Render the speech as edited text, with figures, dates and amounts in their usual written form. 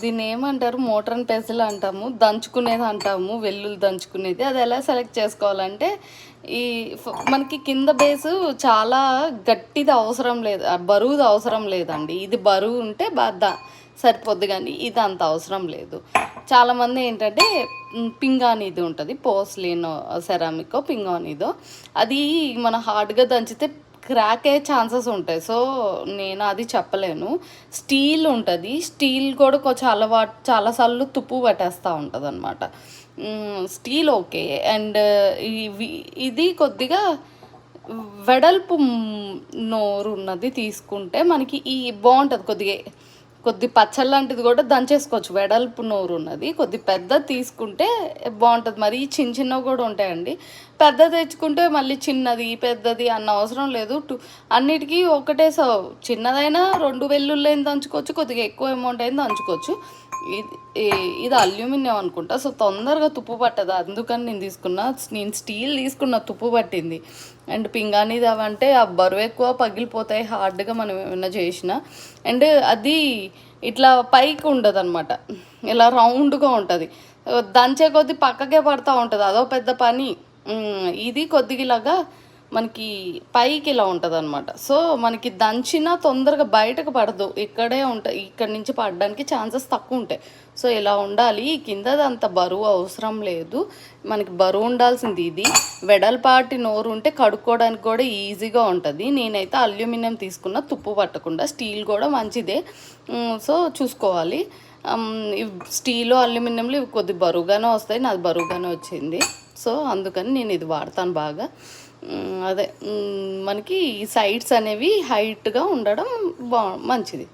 దీన్ని ఏమంటారు, motor and పెసిల్ అంటాము, దంచుకునేది అంటాము, వెల్లుల్లి దంచుకునేది. అది ఎలా సెలెక్ట్ చేసుకోవాలంటే ఈ మనకి కింద బేసు చాలా గట్టిది అవసరం లేదు, బరువుది అవసరం లేదండి. ఇది బరువు ఉంటే సరిపోద్ది, కానీ ఇది అంత అవసరం లేదు. చాలామంది ఏంటంటే పింగాణీది ఉంటుంది, పోస్లిన్ సెరామిక్ పింగాణీదో, అది మన హార్డ్గా దంచితే క్రాక్ అయ్యే ఛాన్సెస్ ఉంటాయి. సో నేను అది చెప్పలేను. స్టీల్ ఉంటుంది, స్టీల్ కూడా కొంచెం చాలాసార్లు తుప్పు పట్టేస్తూ ఉంటుంది అనమాట. Steel okay. అండ్ ఇది కొద్దిగా వెడల్పు నోరు ఉన్నది తీసుకుంటే మనకి బాగుంటుంది. కొద్ది పచ్చళ్ళ లాంటిది కూడా దంచేసుకోవచ్చు, వెడల్పు నోరు ఉన్నది. కొద్ది పెద్ద తీసుకుంటే బాగుంటుంది. మరి చిన్నవి కూడా ఉంటాయండి. పెద్ద తెచ్చుకుంటే మళ్ళీ చిన్నది పెద్దది అన్న అవసరం లేదు. అన్నిటికీ ఒకటే. చిన్నదైనా 2 వెల్లుల్లిని దంచుకోవచ్చు, కొద్దిగా ఎక్కువ అమౌంట్ అయినా దంచుకోవచ్చు. ఇది అల్యూమినియం అనుకుంటా, సో తొందరగా తుప్పు పట్టదు, అందుకని నేను స్టీల్ తీసుకున్న, తుప్పు పట్టింది. అండ్ పింగాణీది అవంటే ఆ బరువు ఎక్కువ, పగిలిపోతాయి హార్డ్గా మనం ఏమైనా చేసినా. అండ్ అది ఇట్లా పైకి ఉండదు అనమాట, ఇలా రౌండ్గా ఉంటుంది. దంచే కొద్ది పక్కకే పడుతూ ఉంటుంది, అదో పెద్ద పని. ఇది కొద్దిగా ఇలాగా మనకి పైకి ఇలా ఉంటుంది అనమాట. సో మనకి దంచినా తొందరగా బయటకు పడదు, ఇక్కడే ఉంటాయి, ఇక్కడి నుంచి పడడానికి ఛాన్సెస్ తక్కువ ఉంటాయి. సో ఇలా ఉండాలి. కిందది అంత బరువు అవసరం లేదు, మనకి బరువు ఉండాల్సింది ఇది. వెడల్పాటి నోరు ఉంటే కడుక్కోవడానికి కూడా ఈజీగా ఉంటుంది. నేనైతే అల్యూమినియం తీసుకున్న, తుప్పు పట్టకుండా. స్టీల్ కూడా మంచిదే, సో చూసుకోవాలి. స్టీలు అల్యూమినియంలు ఇవి కొద్ది బరువుగానే వస్తాయి, నాది బరువుగానే వచ్చింది. సో అందుకని నేను ఇది వాడతాను బాగా. అదే మనకి సైడ్స్ అనేవి హైట్గా ఉండడం మంచిది.